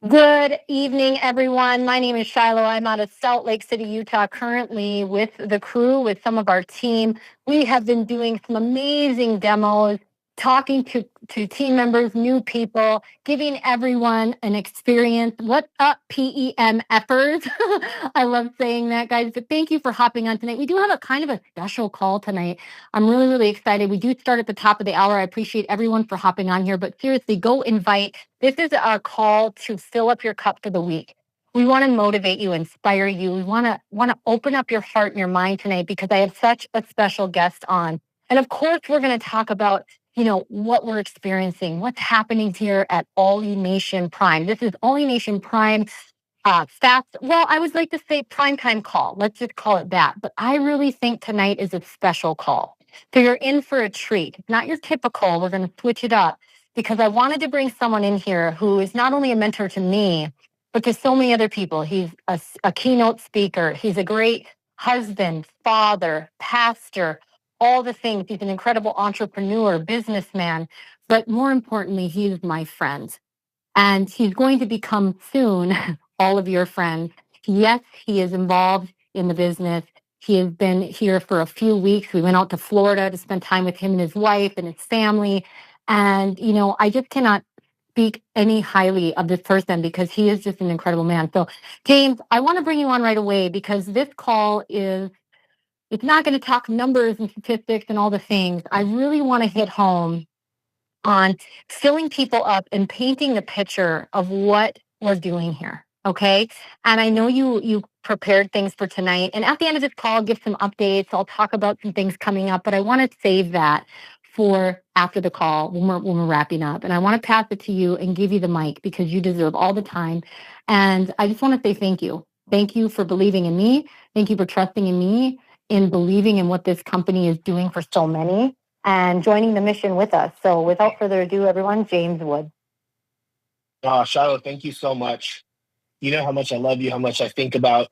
Good evening, everyone. My name is Shiloh. I'm out of Salt Lake City, Utah, currently with the crew, with some of our team. We have been doing some amazing demos, talking to team members, new people, giving everyone an experience. What's up, PEMFers? I love saying that, guys. But thank you for hopping on tonight. We do have a kind of a special call tonight. I'm really, really excited. We do start at the top of the hour. I appreciate everyone for hopping on here. But seriously, go invite. This is our call to fill up your cup for the week. We want to motivate you, inspire you. We want to open up your heart and your mind tonight because I have such a special guest on. And of course, we're going to talk about what we're experiencing, what's happening here at All Nation Prime. This is All Nation Prime fast. Well, I would like to say primetime call. Let's just call it that. But I really think tonight is a special call. So you're in for a treat. It's not your typical. We're going to switch it up because I wanted to bring someone in here who is not only a mentor to me, but to so many other people. He's a keynote speaker. He's a great husband, father, pastor, all the things. He's an incredible entrepreneur, businessman, but more importantly, he's my friend. And he's going to become soon all of your friends. Yes, he is involved in the business. He has been here for a few weeks. We went out to Florida to spend time with him and his wife and his family. And, I just cannot speak any highly of this person because he is just an incredible man. So, James, I want to bring you on right away because this call it's not going to talk numbers and statistics and all the things. I really want to hit home on filling people up and painting the picture of what we're doing here. Okay. And I know you prepared things for tonight. And at the end of this call, I'll give some updates. I'll talk about some things coming up, but I want to save that for after the call when we're wrapping up. And I want to pass it to you and give you the mic because you deserve all the time. And I just want to say thank you. Thank you for believing in me. Thank you for trusting in me, in believing in what this company is doing for so many and joining the mission with us. So without further ado, everyone, James Wood. Shiloh, thank you so much. You know how much I love you, how much I think about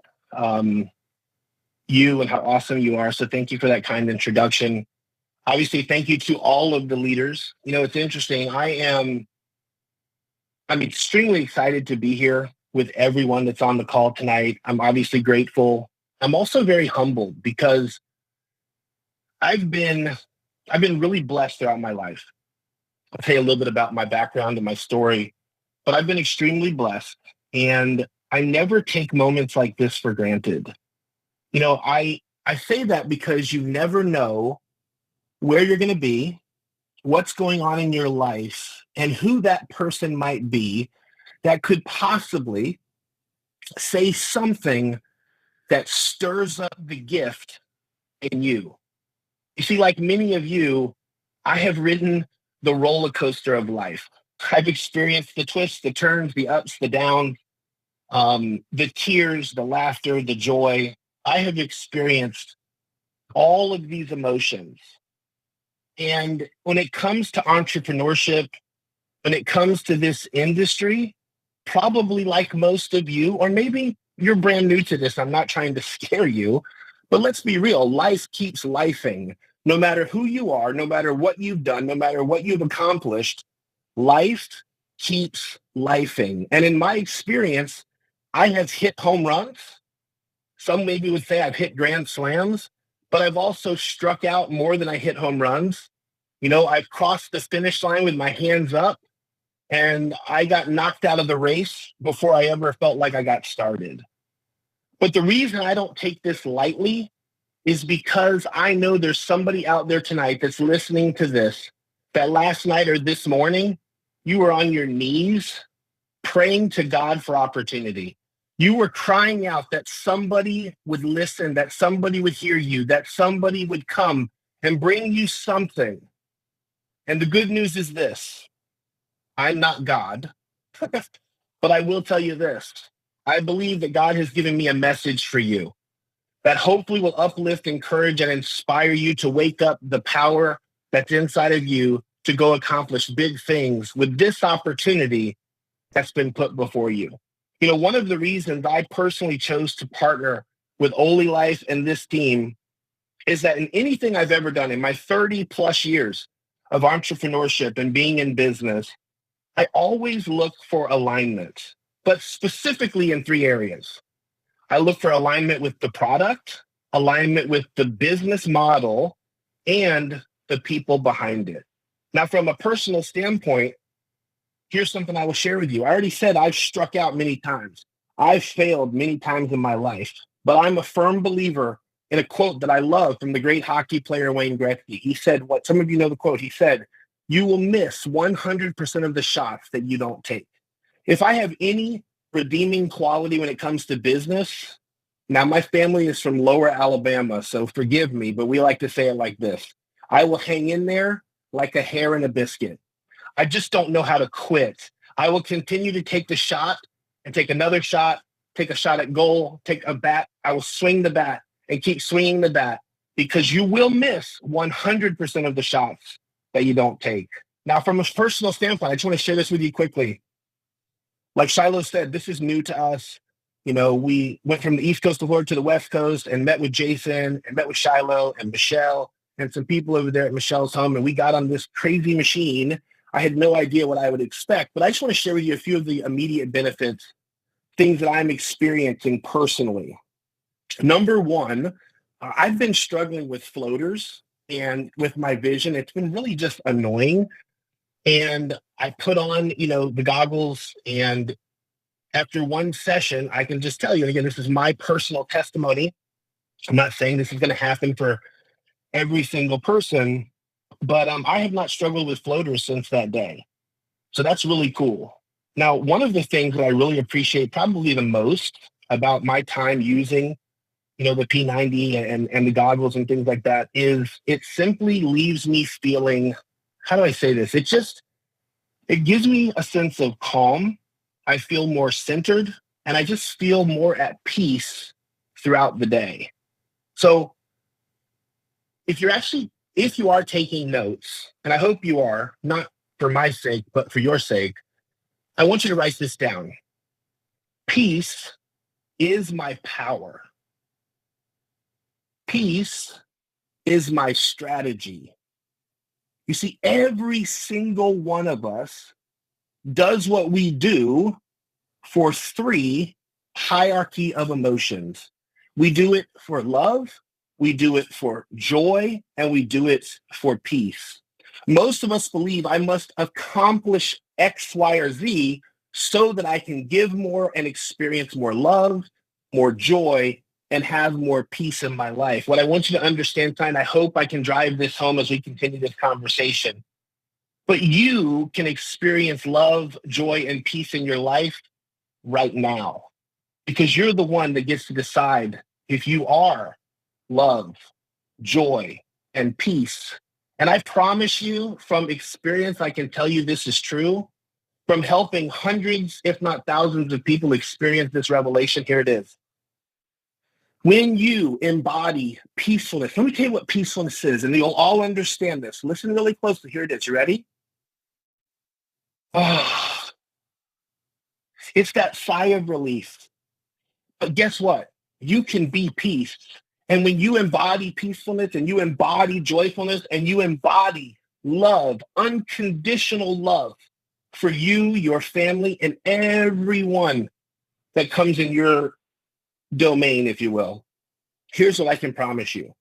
you and how awesome you are. So thank you for that kind introduction. Obviously, thank you to all of the leaders. It's interesting. I'm extremely excited to be here with everyone that's on the call tonight. I'm obviously grateful. I'm also very humbled because I've been really blessed throughout my life. I'll tell you a little bit about my background and my story, but I've been extremely blessed, and I never take moments like this for granted. I say that because you never know where you're going to be, what's going on in your life, and who that person might be that could possibly say something that stirs up the gift in you. You see, like many of you, I have ridden the roller coaster of life. I've experienced the twists, the turns, the ups, the downs, the tears, the laughter, the joy. I have experienced all of these emotions. And when it comes to entrepreneurship, when it comes to this industry, probably like most of you, or maybe you're brand new to this, I'm not trying to scare you, but let's be real, life keeps lifing. No matter who you are, no matter what you've done, no matter what you've accomplished, life keeps lifing. And in my experience, I have hit home runs. Some maybe would say I've hit grand slams, but I've also struck out more than I hit home runs. I've crossed the finish line with my hands up, and I got knocked out of the race before I ever felt like I got started. But the reason I don't take this lightly is because I know there's somebody out there tonight that's listening to this, that last night or this morning, you were on your knees praying to God for opportunity. You were crying out that somebody would listen, that somebody would hear you, that somebody would come and bring you something. And the good news is this: I'm not God, but I will tell you this. I believe that God has given me a message for you that hopefully will uplift, encourage, and inspire you to wake up the power that's inside of you to go accomplish big things with this opportunity that's been put before you. One of the reasons I personally chose to partner with Oli Life and this team is that in anything I've ever done in my 30 plus years of entrepreneurship and being in business, I always look for alignment. but specifically in 3 areas. I look for alignment with the product, alignment with the business model, and the people behind it. Now, from a personal standpoint, here's something I will share with you. I already said I've struck out many times. I've failed many times in my life, but I'm a firm believer in a quote that I love from the great hockey player Wayne Gretzky. He said, what some of you know the quote, he said, "You will miss 100% of the shots that you don't take." If I have any redeeming quality when it comes to business, now my family is from Lower Alabama, so forgive me, but we like to say it like this: I will hang in there like a hair in a biscuit. I just don't know how to quit. I will continue to take the shot and take another shot, take a shot at goal, take a bat. I will swing the bat and keep swinging the bat, because you will miss 100% of the shots that you don't take. Now, from a personal standpoint, I just want to share this with you quickly. Like Shiloh said, this is new to us. You know, we went from the East Coast of Florida to the West Coast and met with Jason and met with Shiloh and Michelle and some people over there at Michelle's home. And we got on this crazy machine. I had no idea what I would expect, but I just want to share with you a few of the immediate benefits, things that I'm experiencing personally. Number one, I've been struggling with floaters and with my vision. It's been really just annoying. And I put on, the goggles, and after one session, I can just tell you, and again, this is my personal testimony. I'm not saying this is going to happen for every single person, but I have not struggled with floaters since that day. So that's really cool. Now, one of the things that I really appreciate probably the most about my time using, the P90 and the goggles and things like that is it simply leaves me feeling, how do I say this? It gives me a sense of calm. I feel more centered, and I just feel more at peace throughout the day. So if you are taking notes, and I hope you are, not for my sake, but for your sake, I want you to write this down. Peace is my power. Peace is my strategy. You see, every single one of us does what we do for 3 hierarchy of emotions. We do it for love, we do it for joy, and we do it for peace. Most of us believe I must accomplish X, Y, or Z so that I can give more and experience more love, more joy, and have more peace in my life. What I want you to understand, and I hope I can drive this home as we continue this conversation, but you can experience love, joy, and peace in your life right now, because you're the one that gets to decide if you are love, joy, and peace. And I promise you from experience, I can tell you this is true. From helping hundreds, if not thousands of people experience this revelation, here it is. When you embody peacefulness, let me tell you what peacefulness is, and you'll all understand this. Listen really closely. Here it is. You ready? Oh, it's that sigh of relief. But guess what? You can be peace. And when you embody peacefulness and you embody joyfulness and you embody love, unconditional love for you, your family, and everyone that comes in your domain, if you will, here's what I can promise you.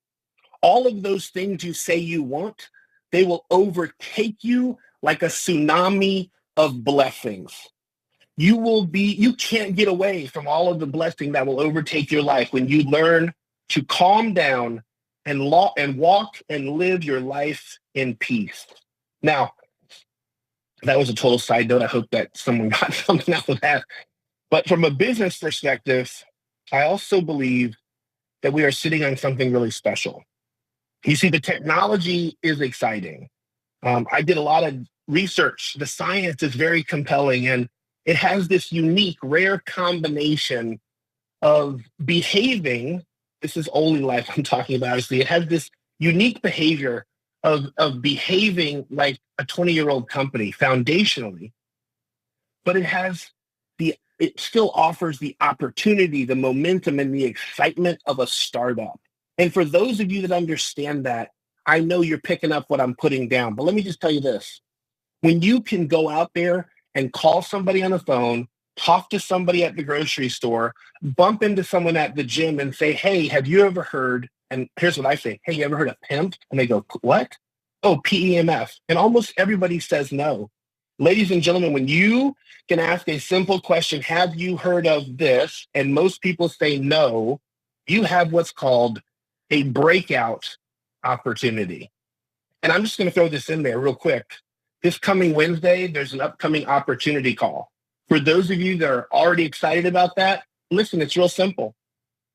All of those things you say you want, they will overtake you like a tsunami of blessings. You can't get away from all of the blessing that will overtake your life when you learn to calm down and walk and live your life in peace. Now, that was a total side note. I hope that someone got something out of that. But from a business perspective, I also believe that we are sitting on something really special. You see, the technology is exciting. I did a lot of research. The science is very compelling, and it has this unique, rare combination of behaving. This is only life I'm talking about, obviously. It has this unique behavior of behaving like a 20-year-old company foundationally, but it still offers the opportunity, the momentum, and the excitement of a startup. And for those of you that understand that, I know you're picking up what I'm putting down. But let me just tell you this. When you can go out there and call somebody on the phone talk to somebody at the grocery store, bump into someone at the gym and say, hey, have you ever heard? And here's what I say, hey, you ever heard of PEMF? And they go, what? Oh, PEMF. And almost everybody says no. Ladies and gentlemen, when you can ask a simple question, have you heard of this? And most people say no, you have what's called a breakout opportunity. And I'm just going to throw this in there real quick. This coming Wednesday, there's an upcoming opportunity call. For those of you that are already excited about that, listen, it's real simple.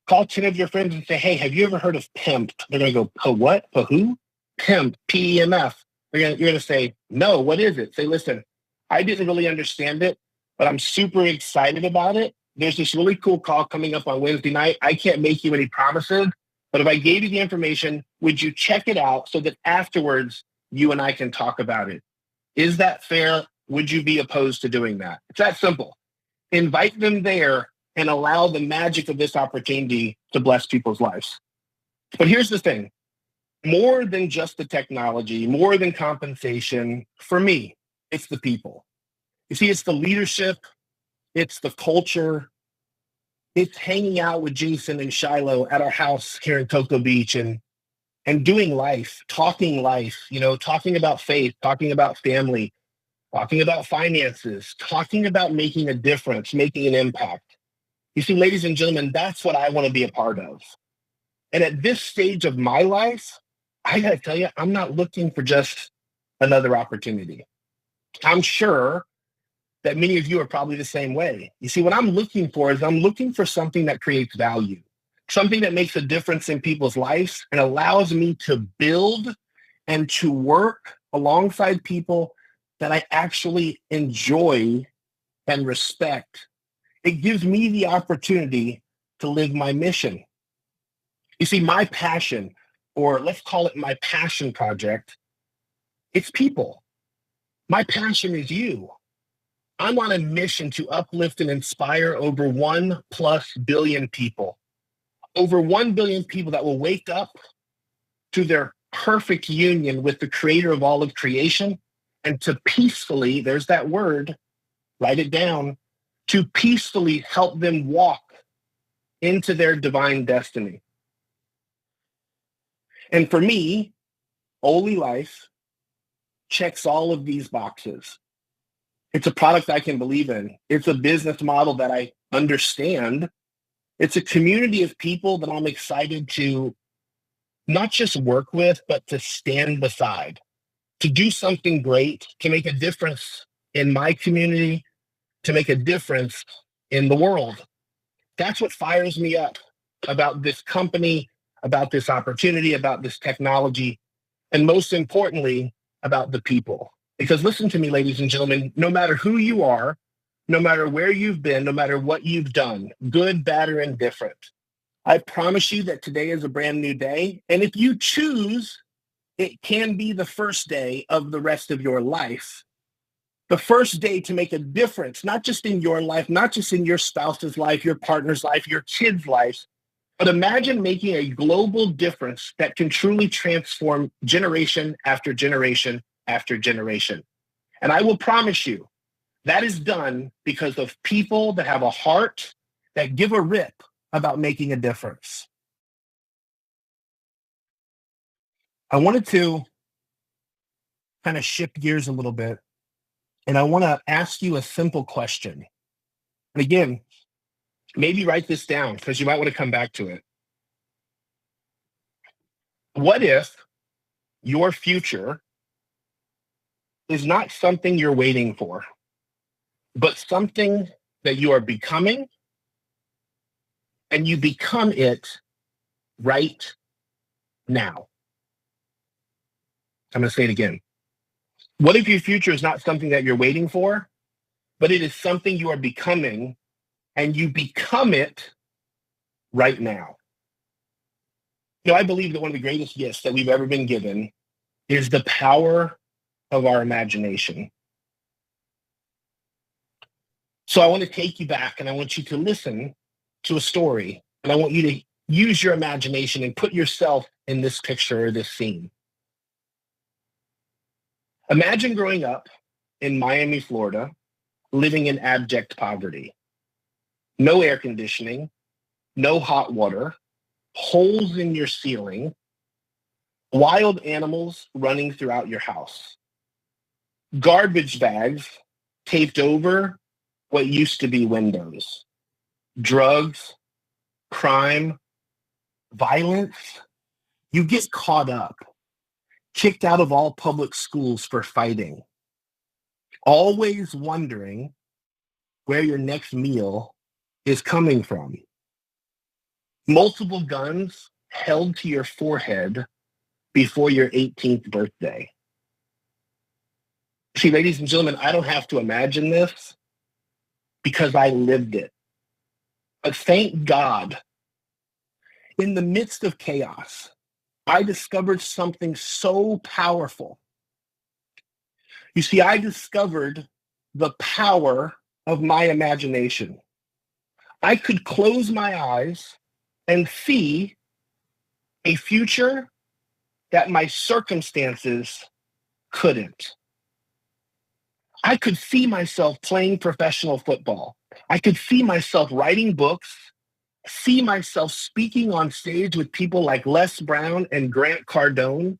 Call 10 of your friends and say, hey, have you ever heard of PEMF? They're going to go, what? Who? PEMF, PEMF. You're going to say, no, what is it? Say, listen, I didn't really understand it, but I'm super excited about it. There's this really cool call coming up on Wednesday night. I can't make you any promises, but if I gave you the information, would you check it out so that afterwards you and I can talk about it? Is that fair? Would you be opposed to doing that? It's that simple. Invite them there and allow the magic of this opportunity to bless people's lives. But here's the thing. More than just the technology, more than compensation, for me, it's the people. You see, it's the leadership, it's the culture, it's hanging out with Jason and Shiloh at our house here in Cocoa Beach and doing life, talking talking about faith, talking about family, talking about finances, talking about making a difference, making an impact. You see, ladies and gentlemen, that's what I want to be a part of. And at this stage of my life, I got to tell you, I'm not looking for just another opportunity. I'm sure that many of you are probably the same way. You see, what I'm looking for is I'm looking for something that creates value, something that makes a difference in people's lives and allows me to build and to work alongside people that I actually enjoy and respect. It gives me the opportunity to live my mission. You see, my passion, or let's call it my passion project, it's people. My passion is you. I'm on a mission to uplift and inspire over 1+ billion people. Over 1 billion people that will wake up to their perfect union with the creator of all of creation and to peacefully, there's that word, write it down, to peacefully help them walk into their divine destiny. And for me, Oly Life checks all of these boxes. It's a product I can believe in. It's a business model that I understand. It's a community of people that I'm excited to not just work with, but to stand beside, to do something great, to make a difference in my community, to make a difference in the world. That's what fires me up about this company, about this opportunity, about this technology, and most importantly, about the people. Because listen to me, ladies and gentlemen, no matter who you are, no matter where you've been, no matter what you've done, good, bad, or indifferent, I promise you that today is a brand new day. And if you choose, it can be the first day of the rest of your life. The first day to make a difference, not just in your life, not just in your spouse's life, your partner's life, your kids' life, but imagine making a global difference that can truly transform generation after generation after generation. And I will promise you, that is done because of people that have a heart that give a rip about making a difference. I wanted to kind of shift gears a little bit, and I want to ask you a simple question. And again, maybe write this down because you might want to come back to it. What if your future is not something you're waiting for, but something that you are becoming, and you become it right now? I'm going to say it again. What if your future is not something that you're waiting for, but it is something you are becoming, and you become it right now? You know, I believe that one of the greatest gifts that we've ever been given is the power of our imagination. So I want to take you back, and I want you to listen to a story, and I want you to use your imagination and put yourself in this picture or this scene. Imagine growing up in Miami, Florida, living in abject poverty. No air conditioning, no hot water, holes in your ceiling, wild animals running throughout your house, garbage bags taped over what used to be windows, drugs, crime, violence. You get caught up, kicked out of all public schools for fighting, always wondering where your next meal is coming from. Multiple guns held to your forehead before your 18th birthday. See, ladies and gentlemen, I don't have to imagine this because I lived it. But thank God, in the midst of chaos, I discovered something so powerful. You see, I discovered the power of my imagination. I could close my eyes and see a future that my circumstances couldn't. I could see myself playing professional football. I could see myself writing books, see myself speaking on stage with people like Les Brown and Grant Cardone.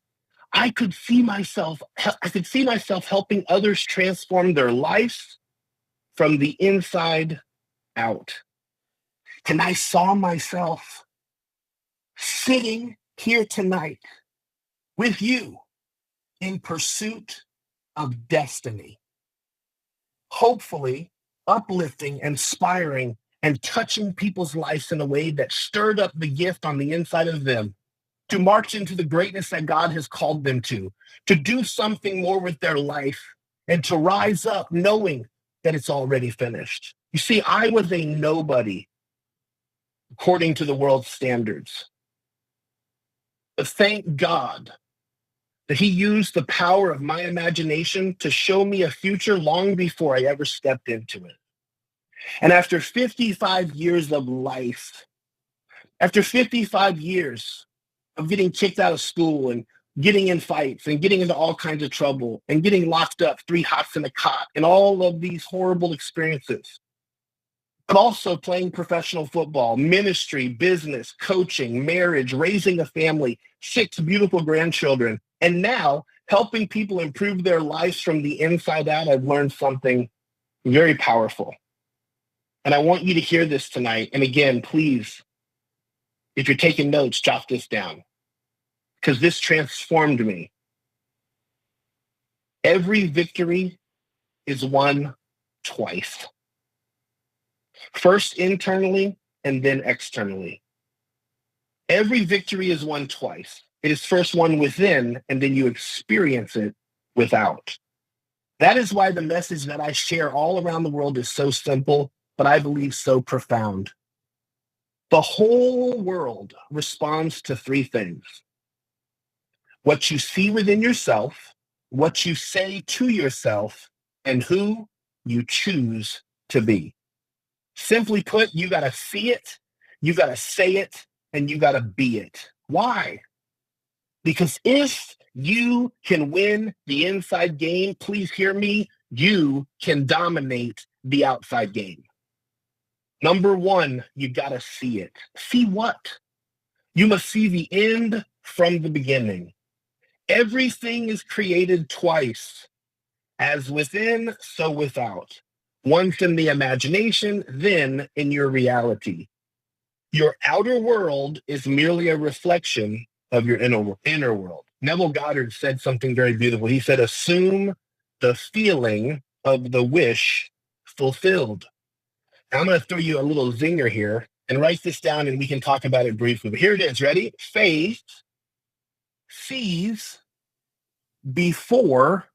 I could see myself helping others transform their lives from the inside out. And I saw myself sitting here tonight with you in pursuit of destiny, hopefully uplifting, inspiring, and touching people's lives in a way that stirred up the gift on the inside of them to march into the greatness that God has called them to do something more with their life, and to rise up knowing that it's already finished. You see, I was a nobody according to the world's standards. But thank God that he used the power of my imagination to show me a future long before I ever stepped into it. And after 55 years of life, after 55 years of getting kicked out of school and getting in fights and getting into all kinds of trouble and getting locked up 3 hots in a cot and all of these horrible experiences, but also playing professional football, ministry, business, coaching, marriage, raising a family, 6 beautiful grandchildren, and now helping people improve their lives from the inside out, I've learned something very powerful. And I want you to hear this tonight. And again, please, if you're taking notes, jot this down, because this transformed me. Every victory is won twice. First internally and then externally. Every victory is won twice. It is first won within, and then you experience it without. That is why the message that I share all around the world is so simple, but I believe so profound. The whole world responds to 3 things: what you see within yourself, what you say to yourself, and who you choose to be. Simply put, you got to see it, you got to say it, and you got to be it. Why? Because if you can win the inside game, please hear me, you can dominate the outside game. Number 1, you got to see it. See what? You must see the end from the beginning. Everything is created twice, as within, so without. Once in the imagination, then in your reality. Your outer world is merely a reflection of your inner world. Neville Goddard said something very beautiful. He said, assume the feeling of the wish fulfilled. Now, I'm going to throw you a little zinger here and write this down, and we can talk about it briefly. But here it is. Ready? Faith sees before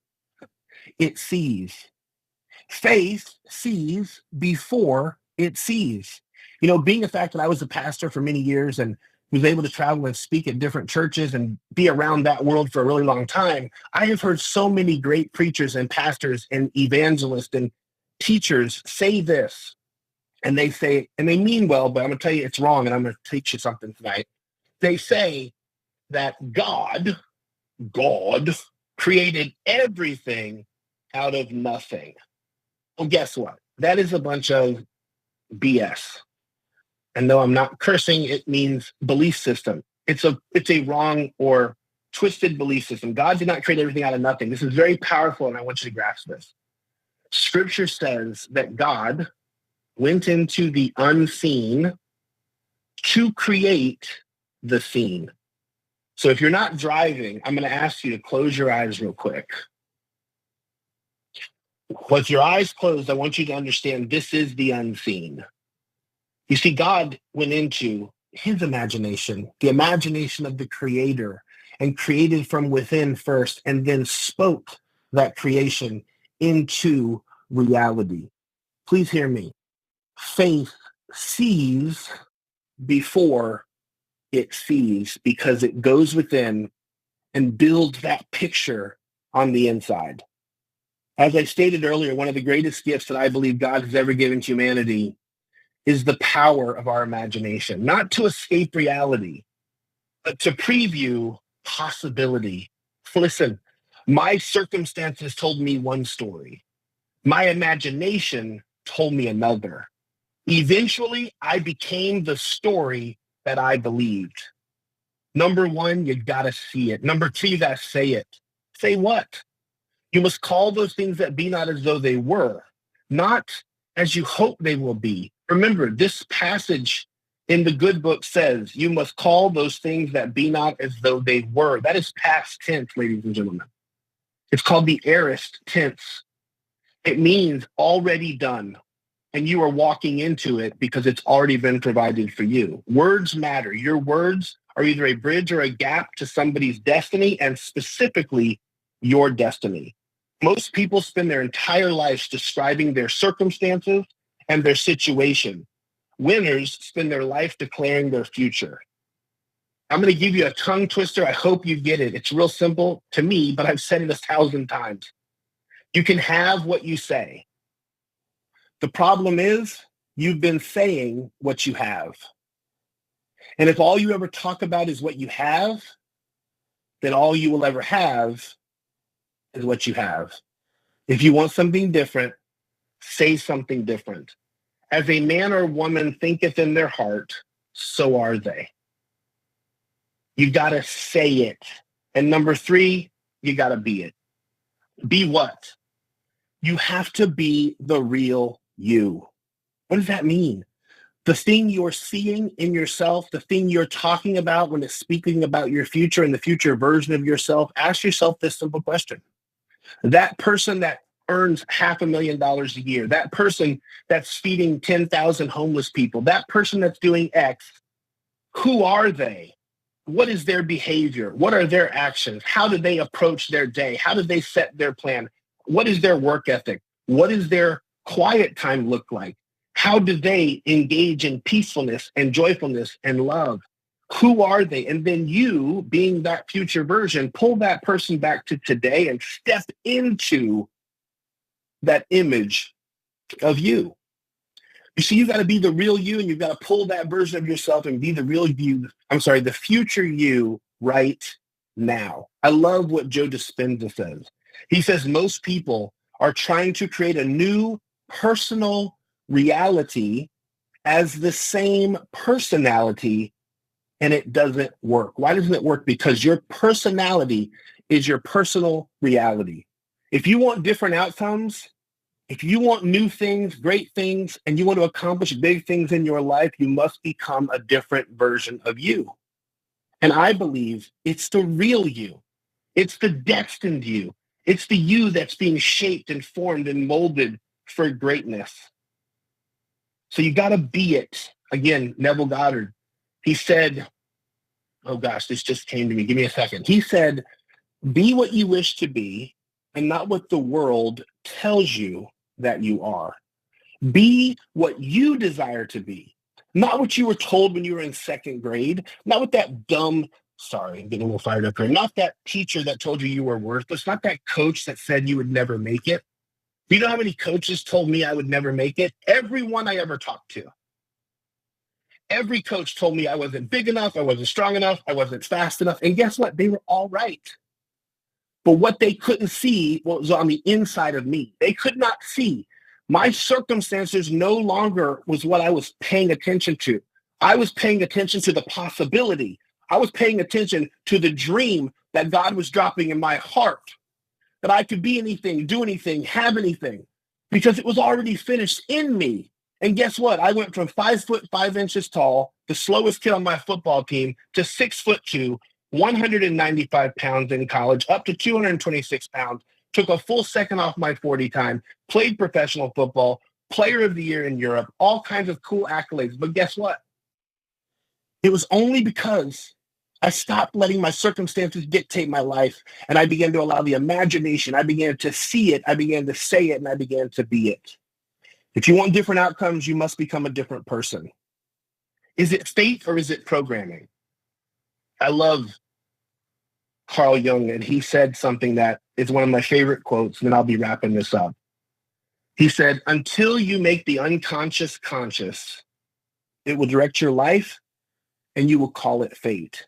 it sees. Faith sees before it sees. You know, being the fact that I was a pastor for many years and was able to travel and speak at different churches and be around that world for a really long time, I have heard so many great preachers and pastors and evangelists and teachers say this. And they say, and they mean well, but I'm going to tell you it's wrong, and I'm going to teach you something tonight. They say that God created everything out of nothing. Well, guess what? That is a bunch of BS. And though I'm not cursing, it means belief system. It's a wrong or twisted belief system. God did not create everything out of nothing. This is very powerful, and I want you to grasp this. Scripture says that God went into the unseen to create the seen. So if you're not driving, I'm going to ask you to close your eyes real quick. With your eyes closed, I want you to understand this is the unseen. You see, God went into his imagination, the imagination of the creator, and created from within first, and then spoke that creation into reality. Please hear me. Faith sees before it sees, because it goes within and builds that picture on the inside. As I stated earlier, one of the greatest gifts that I believe God has ever given humanity is the power of our imagination, not to escape reality, but to preview possibility. Listen, my circumstances told me one story. My imagination told me another. Eventually, I became the story that I believed. Number one, you got to see it. Number two, you got to say it. Say what? You must call those things that be not as though they were, not as you hope they will be. Remember, this passage in the good book says you must call those things that be not as though they were. That is past tense, ladies and gentlemen. It's called the aorist tense. It means already done, and you are walking into it because it's already been provided for you. Words matter. Your words are either a bridge or a gap to somebody's destiny, and specifically your destiny. Most people spend their entire lives describing their circumstances and their situation. Winners spend their life declaring their future. I'm going to give you a tongue twister. I hope you get it. It's real simple to me, but I've said it 1,000 times. You can have what you say. The problem is you've been saying what you have. And if all you ever talk about is what you have, then all you will ever have is what you have. If you want something different, say something different. As a man or woman thinketh in their heart, so are they. You got to say it. And number three, you got to be it. Be what? You have to be the real you. What does that mean? The thing you're seeing in yourself, the thing you're talking about when it's speaking about your future and the future version of yourself, ask yourself this simple question. That person that earns $500,000 a year, that person that's feeding 10,000 homeless people, that person that's doing X, who are they? What is their behavior? What are their actions? How do they approach their day? How do they set their plan? What is their work ethic? What does their quiet time look like? How do they engage in peacefulness and joyfulness and love? Who are they? And then you, being that future version, pull that person back to today and step into that image of you. You see, you got to be the real you, and you've got to pull that version of yourself and be the real you. The future you right now. I love what Joe Dispenza says. He says most people are trying to create a new personal reality as the same personality, and it doesn't work. Why doesn't it work? Because your personality is your personal reality. If you want different outcomes, if you want new things, great things, and you want to accomplish big things in your life, you must become a different version of you. And I believe it's the real you. It's the destined you. It's the you that's being shaped and formed and molded for greatness. So you got to be it. Again, Neville Goddard, he said, oh gosh, this just came to me. Give me a second. He said, be what you wish to be and not what the world tells you that you are. Be what you desire to be, not what you were told when you were in second grade, not what that dumb, sorry, I'm getting a little fired up here, not that teacher that told you were worthless, not that coach that said you would never make it. Do you know how many coaches told me I would never make it? Everyone I ever talked to. Every coach told me I wasn't big enough, I wasn't strong enough, I wasn't fast enough. And guess what? They were all right. But what they couldn't see was on the inside of me. They could not see My circumstances no longer was what I was paying attention to. I was paying attention to the possibility. I was paying attention to the dream that God was dropping in my heart, that I could be anything, do anything, have anything, because it was already finished in me. And guess what? I went from 5'5" tall, the slowest kid on my football team, to 6'2", 195 pounds in college, up to 226 pounds, took a full second off my 40 time, played professional football, player of the year in Europe, all kinds of cool accolades. But guess what? It was only because I stopped letting my circumstances dictate my life, and I began to allow the imagination. I began to see it, I began to say it, and I began to be it. If you want different outcomes, you must become a different person. Is it fate or is it programming? I love Carl Jung, and he said something that is one of my favorite quotes, and then I'll be wrapping this up. He said, until you make the unconscious conscious, it will direct your life and you will call it fate.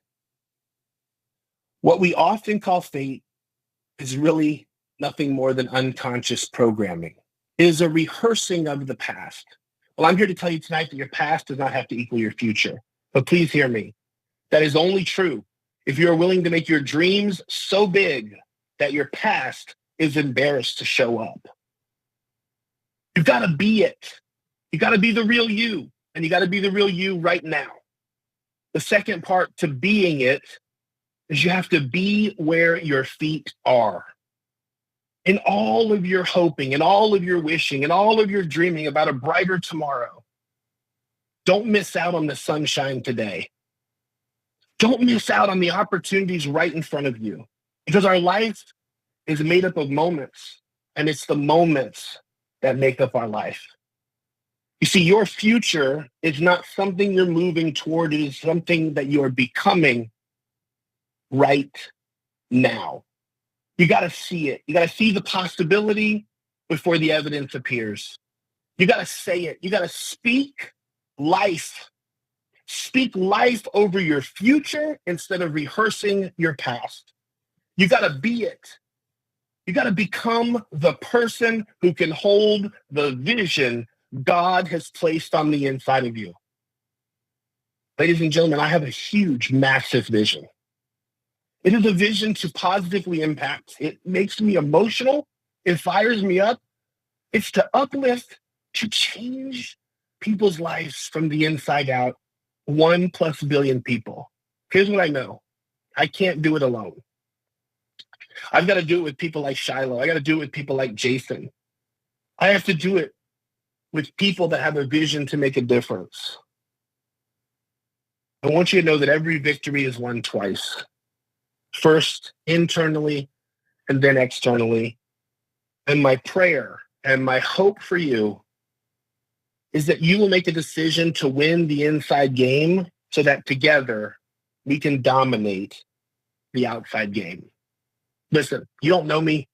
What we often call fate is really nothing more than unconscious programming. It is a rehearsing of the past. Well, I'm here to tell you tonight that your past does not have to equal your future. But please hear me. That is only true if you're willing to make your dreams so big that your past is embarrassed to show up. You've got to be it. You got to be the real you, and you got to be the real you right now. The second part to being it is you have to be where your feet are. In all of your hoping and all of your wishing and all of your dreaming about a brighter tomorrow, don't miss out on the sunshine today. Don't miss out on the opportunities right in front of you, because our life is made up of moments, and it's the moments that make up our life. You see, your future is not something you're moving toward. It is something that you are becoming right now. You got to see it. You got to see the possibility before the evidence appears. You got to say it. You got to speak life. Speak life over your future instead of rehearsing your past. You got to be it. You got to become the person who can hold the vision God has placed on the inside of you. Ladies and gentlemen, I have a huge, massive vision. It is a vision to positively impact. It makes me emotional. It fires me up. It's to uplift, to change people's lives from the inside out. 1+ billion people. Here's what I know. I can't do it alone. I've got to do it with people like Shiloh. I got to do it with people like Jason. I have to do it with people that have a vision to make a difference. I want you to know that every victory is won twice. First internally and then externally. And my prayer and my hope for you is that you will make a decision to win the inside game so that together we can dominate the outside game. Listen, you don't know me,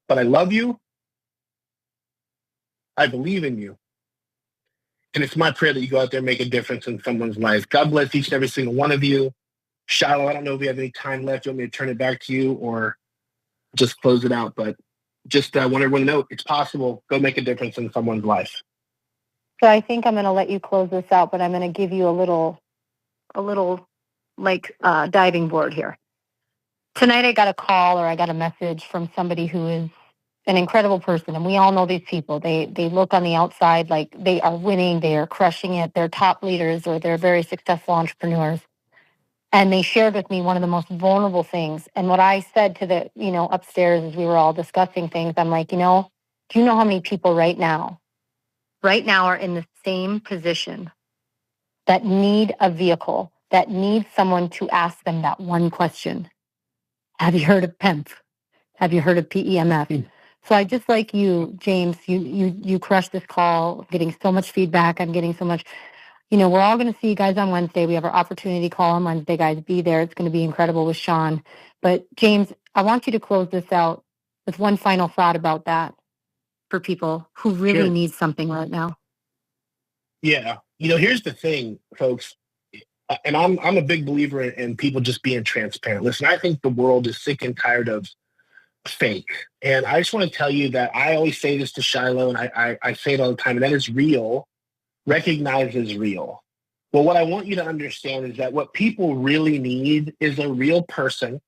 but I love you. I believe in you. And it's my prayer that you go out there and make a difference in someone's life. God bless each and every single one of you. Shiloh, I don't know if we have any time left. You want me to turn it back to you or just close it out? But just want everyone to know it's possible. Go make a difference in someone's life. So I think I'm going to let you close this out, but I'm going to give you a little diving board here. Tonight I got a call or I got a message from somebody who is an incredible person, and we all know these people. They look on the outside like they are winning, they are crushing it, they're top leaders or they're very successful entrepreneurs. And they shared with me one of the most vulnerable things. And what I said to the, upstairs as we were all discussing things, I'm like, do you know how many people right now are in the same position that need a vehicle, that need someone to ask them that one question? Have you heard of PEMF? Have you heard of PEMF? So I just like you, James, you crushed this call, getting so much feedback. I'm getting so much, we're all going to see you guys on Wednesday. We have our opportunity call on Wednesday, guys. Be there. It's going to be incredible with Sean. But James, I want you to close this out with one final thought about that for people who really need something right now. Yeah. Here's the thing, folks. And I'm a big believer in people just being transparent. Listen, I think the world is sick and tired of fake. And I just want to tell you that I always say this to Shiloh, and I say it all the time, and that is real, recognized as real. Well, what I want you to understand is that what people really need is a real person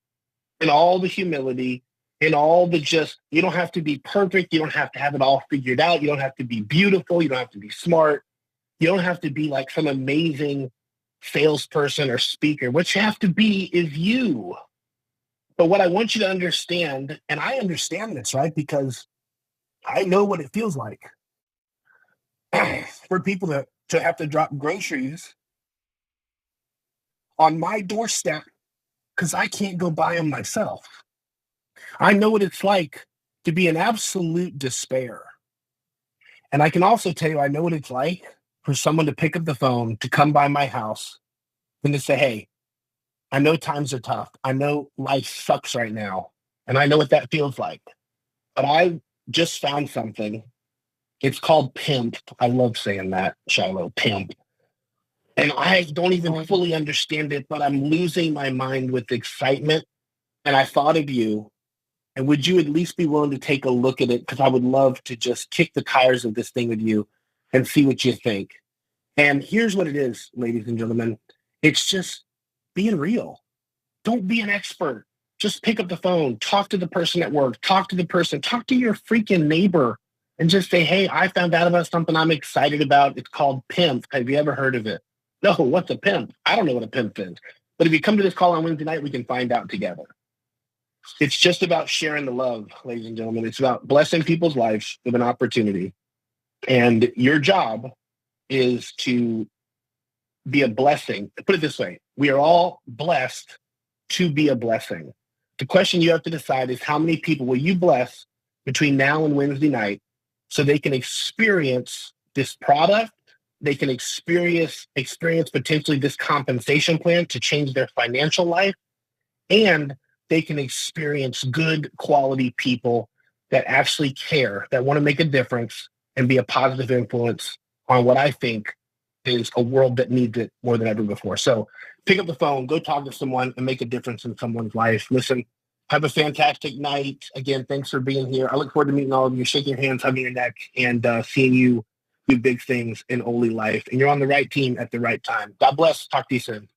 in all the humility, in all the just, you don't have to be perfect. You don't have to have it all figured out. You don't have to be beautiful. You don't have to be smart. You don't have to be like some amazing salesperson or speaker. What you have to be is you. But what I want you to understand, and I understand this, right? Because I know what it feels like for people to have to drop groceries on my doorstep because I can't go buy them myself. I know what it's like to be in absolute despair. And I can also tell you, I know what it's like for someone to pick up the phone, to come by my house, and to say, hey, I know times are tough. I know life sucks right now. And I know what that feels like. But I just found something. It's called Pimp. I love saying that, Shiloh, Pimp. And I don't even fully understand it, but I'm losing my mind with excitement. And I thought of you. And would you at least be willing to take a look at it? Because I would love to just kick the tires of this thing with you and see what you think. And here's what it is, ladies and gentlemen. It's just being real. Don't be an expert. Just pick up the phone, talk to the person at work, talk to your freaking neighbor, and just say, hey, I found out about something I'm excited about. It's called Pimp. Have you ever heard of it? No, what's a pimp? I don't know what a pimp is. But if you come to this call on Wednesday night, we can find out together. It's just about sharing the love, ladies and gentlemen. It's about blessing people's lives with an opportunity. And your job is to be a blessing. Put it this way. We are all blessed to be a blessing. The question you have to decide is how many people will you bless between now and Wednesday night so they can experience this product, they can experience potentially this compensation plan to change their financial life, and they can experience good quality people that actually care, that want to make a difference and be a positive influence on what I think is a world that needs it more than ever before. So pick up the phone, go talk to someone and make a difference in someone's life. Listen, have a fantastic night. Again, thanks for being here. I look forward to meeting all of you, shaking your hands, hugging your neck, and seeing you do big things in Oli life. And you're on the right team at the right time. God bless. Talk to you soon.